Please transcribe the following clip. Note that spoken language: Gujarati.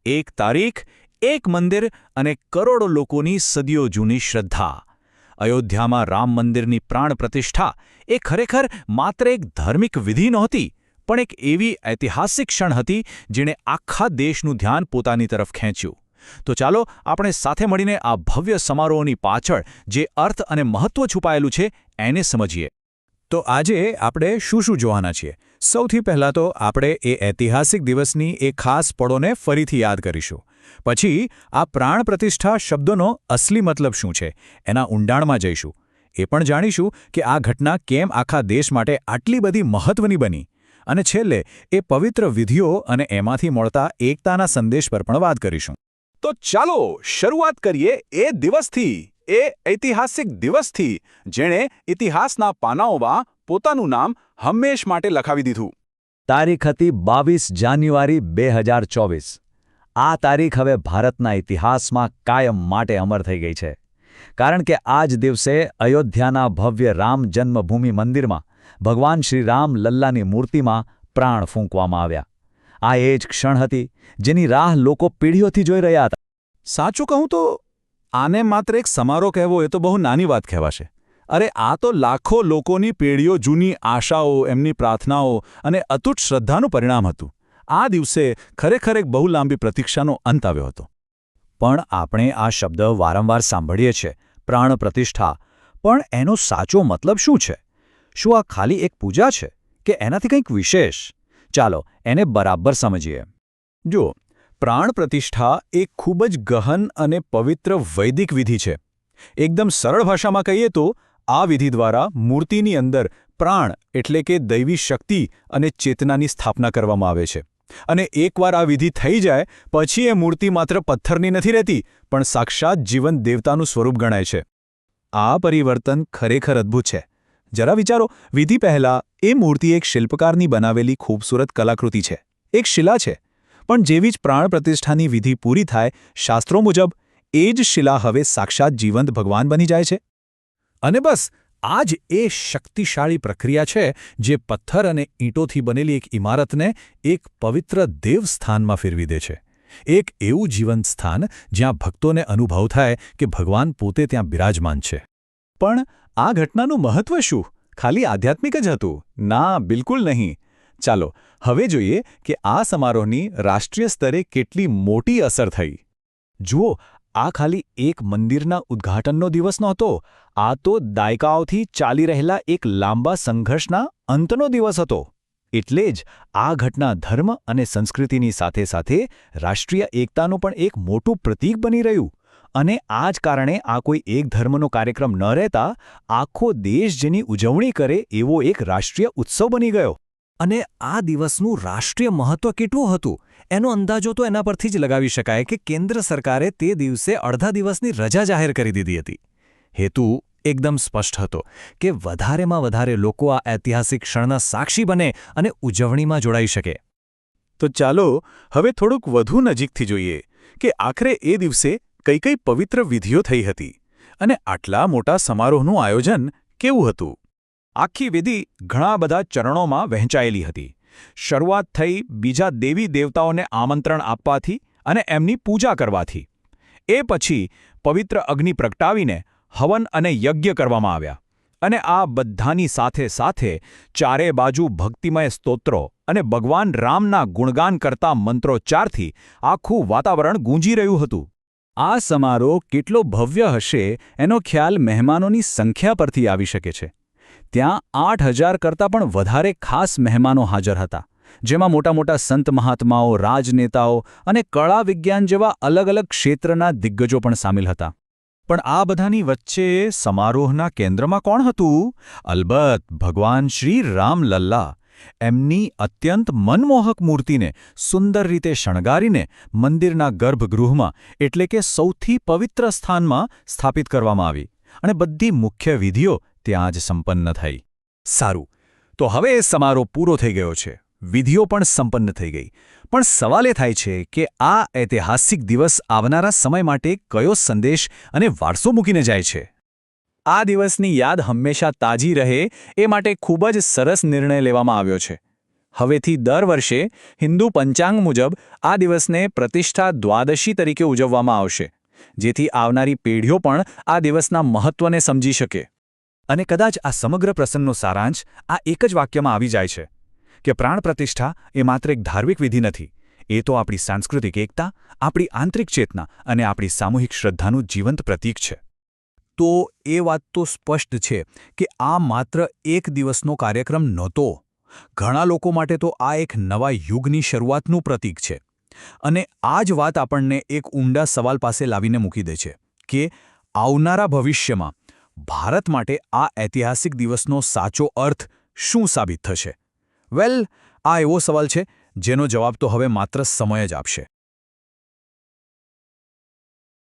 એક તારીખ, એક મંદિર અને કરોડો લોકોની સદીઓ જૂની શ્રદ્ધા. અયોધ્યામાં રામ મંદિરની પ્રાણ પ્રતિષ્ઠા એ ખરેખર માત્ર એક ધાર્મિક વિધિ નહોતી, પણ એક એવી ઐતિહાસિક ક્ષણ હતી જેણે આખા દેશનું ધ્યાન પોતાની તરફ ખેંચ્યું. તો ચાલો આપણે સાથે મળીને આ ભવ્ય સમારોહની પાછળ જે અર્થ અને મહત્વ છુપાયેલું છે એને સમજીએ. તો આજે આપણે શું જોવાના છીએ? સૌથી પહેલાં તો આપણે એ ઐતિહાસિક દિવસની એ ખાસ પળોને ફરીથી યાદ કરીશું. પછી આ પ્રાણ પ્રતિષ્ઠા શબ્દોનો અસલી મતલબ શું છે એના ઊંડાણમાં જઈશું. એ પણ જાણીશું કે આ ઘટના કેમ આખા દેશ માટે આટલી બધી મહત્વની બની. અને છેલ્લે એ પવિત્ર વિધિઓ અને એમાંથી મળતા એકતાના સંદેશ પર પણ વાત કરીશું. તો ચાલો શરૂઆત કરીએ એ દિવસથી, એ ઐતિહાસિક દિવસથી જેણે ઇતિહાસના પાનાઓમાં પોતાનું નામ હંમેશ માટે લખાવી દીધું. તારીખ હતી 22 જાન્યુઆરી 2024. આ તારીખ હવે ભારતના ઇતિહાસમાં કાયમ માટે અમર થઈ ગઈ છે. કારણ કે આ જ દિવસે અયોધ્યાના ભવ્ય રામ જન્મભૂમિ મંદિરમાં ભગવાન શ્રી રામ લલ્લાની મૂર્તિમાં પ્રાણ ફૂંકવામાં આવ્યા. આ એ જ ક્ષણ હતી જેની રાહ લોકો પેઢીઓથી જોઈ રહ્યા હતા. સાચું કહું તો આને માત્ર એક સમારોહ કહેવો એ તો બહુ નાની વાત કહેવાશે. અરે આ તો લાખો લોકોની પેઢીઓ જૂની આશાઓ, એમની પ્રાર્થનાઓ અને અતૂટ શ્રદ્ધાનું પરિણામ હતું. આ દિવસે ખરેખર એક બહુ લાંબી પ્રતીક્ષાનો અંત આવ્યો હતો. પણ આપણે આ શબ્દ વારંવાર સાંભળીએ છીએ, પ્રાણ પ્રતિષ્ઠા. પણ એનો સાચો મતલબ શું છે? શું આ ખાલી એક પૂજા છે કે એનાથી કંઈક વિશેષ? ચાલો એને બરાબર સમજીએ. જો પ્રાણ પ્રતિષ્ઠા એક ખૂબ જ ગહન અને પવિત્ર વૈદિક વિધિ છે. એકદમ સરળ ભાષામાં કહીએ તો આ વિધિ દ્વારા મૂર્તિની અંદર પ્રાણ એટલે કે દૈવી શક્તિ અને ચેતનાની સ્થાપના કરવામાં આવે છે. અને એકવાર આ વિધિ થઈ જાય પછી એ મૂર્તિ માત્ર પથ્થરની નથી રહેતી, પણ સાક્ષાત જીવંત દેવતાનું સ્વરૂપ ગણાય છે. આ પરિવર્તન ખરેખર અદ્ભુત છે. જરા વિચારો, વિધિ પહેલાં એ મૂર્તિ એક શિલ્પકારની બનાવેલી ખૂબસૂરત કલાકૃતિ છે, એક શિલા છે. પણ જેવી જ પ્રાણ પ્રતિષ્ઠાની વિધિ પૂરી થાય, શાસ્ત્રો મુજબ એ જ શિલા હવે સાક્ષાત જીવંત ભગવાન બની જાય છે. અને બસ આ જ એ શક્તિશાળી પ્રક્રિયા છે જે પથ્થર અને ઈંટોથી બનેલી એક ઇમારતને એક પવિત્ર દેવસ્થાનમાં ફેરવી દે છે. એક એવું જીવંત સ્થાન જ્યાં ભક્તોને અનુભવ થાય કે ભગવાન પોતે ત્યાં બિરાજમાન છે. પણ આ ઘટનાનું મહત્વ શું? ખાલી આધ્યાત્મિક જ હતું? ના, બિલકુલ નહીં. ચાલો હવે જોઈએ કે આ સમારોહની રાષ્ટ્રીય સ્તરે કેટલી મોટી અસર થઈ. જુઓ, આ ખાલી એક મંદિરના ઉદ્ઘાટનનો દિવસ નહોતો. આ તો દાયકાઓથી ચાલી રહેલા એક લાંબા સંઘર્ષના અંતનો દિવસ હતો. એટલે જ આ ઘટના ધર્મ અને સંસ્કૃતિની સાથે સાથે રાષ્ટ્રીય એકતાનું પણ એક મોટું પ્રતીક બની રહ્યું. અને આ જ કારણે આ કોઈ એક ધર્મનો કાર્યક્રમ ન રહેતા આખો દેશ જેની ઉજવણી કરે એવો એક રાષ્ટ્રીય ઉત્સવ બની ગયો. અને આ દિવસનું રાષ્ટ્રીય મહત્વ કેટલું હતું એનો અંદાજો તો એના પરથી જ લગાવી શકાય કે કેન્દ્ર સરકારે તે દિવસે અડધા દિવસની રજા જાહેર કરી દીધી હતી. હેતુ એકદમ સ્પષ્ટ હતો કે વધારેમાં વધારે લોકો આ ઐતિહાસિક ક્ષણના સાક્ષી બને અને ઉજવણીમાં જોડાઈ શકે. તો ચાલો હવે થોડુંક વધુ નજીકથી જોઈએ કે આખરે એ દિવસે કઈ કઈ પવિત્ર વિધિઓ થઈ હતી અને આટલા મોટા સમારોહનું આયોજન કેવું હતું. આખી વિધિ ઘણા બધા ચરણોમાં વહેંચાયેલી હતી. શરૂઆત થઈ બીજા દેવી દેવતાઓને આમંત્રણ આપવાથી અને એમની પૂજા કરવાથી. એ પછી પવિત્ર અગ્નિ પ્રગટાવીને હવન અને યજ્ઞ કરવામાં આવ્યા. અને આ બધાની સાથે સાથે ચારે બાજુ ભક્તિમય સ્તોત્રો અને ભગવાન રામના ગુણગાન કરતા મંત્રોચ્ચારથી આખું વાતાવરણ ગૂંજી રહ્યું હતું. આ સમારોહ કેટલો ભવ્ય હશે એનો ખ્યાલ મહેમાનોની સંખ્યા પરથી આવી શકે છે. ત્યાં 8,000 કરતાં પણ વધારે ખાસ મહેમાનો હાજર હતા, જેમાં મોટા મોટા સંત મહાત્માઓ, રાજનેતાઓ અને કળા વિજ્ઞાન જેવા અલગ અલગ ક્ષેત્રના દિગ્ગજો પણ સામેલ હતા. પણ આ બધાની વચ્ચે સમારોહના કેન્દ્રમાં કોણ હતું? અલબત્ત ભગવાન શ્રી રામ લલ્લા. એમની અત્યંત મનમોહક મૂર્તિને સુંદર રીતે શણગારીને મંદિરના ગર્ભગૃહમાં એટલે કે સૌથી પવિત્ર સ્થાનમાં સ્થાપિત કરવામાં આવી અને બધી મુખ્ય વિધિઓ ત્યાં જ સંપન્ન થઈ. સારું, તો હવે એ સમારોહ પૂરો થઈ ગયો છે, વિધિઓ પણ સંપન્ન થઈ ગઈ. પણ સવાલ એ થાય છે કે આ ઐતિહાસિક દિવસ આવનારા સમય માટે કયો સંદેશ અને વારસો મૂકીને જાય છે? આ દિવસની યાદ હંમેશા તાજી રહે એ માટે ખૂબ જ સરસ નિર્ણય લેવામાં આવ્યો છે. હવેથી દર વર્ષે હિન્દુ પંચાંગ મુજબ આ દિવસને પ્રતિષ્ઠા દ્વાદશી તરીકે ઉજવવામાં આવશે, જેથી આવનારી પેઢીઓ પણ આ દિવસના મહત્વને સમજી શકે. અને કદાચ આ સમગ્ર પ્રસંગનો સારાંશ આ એક જ વાક્યમાં આવી જાય છે કે પ્રાણ પ્રતિષ્ઠા એ માત્ર એક ધાર્મિક વિધિ નથી, એ તો આપણી સાંસ્કૃતિક એકતા, આપણી આંતરિક ચેતના અને આપણી સામૂહિક શ્રદ્ધાનું જીવંત પ્રતીક છે. તો એ વાત તો સ્પષ્ટ છે કે આ માત્ર એક દિવસનો કાર્યક્રમ નહોતો. ઘણા લોકો માટે તો આ એક નવા યુગની શરૂઆતનું પ્રતીક છે. અને આ જ વાત આપણને એક ઊંડા સવાલ પાસે લાવીને મૂકી દે છે કે આવનારા ભવિષ્યમાં ભારત માટે આ ઐતિહાસિક દિવસનો સાચો અર્થ શું સાબિત થશે? વેલ, આ એવો સવાલ છે જેનો જવાબ તો હવે માત્ર સમય જ આપશે.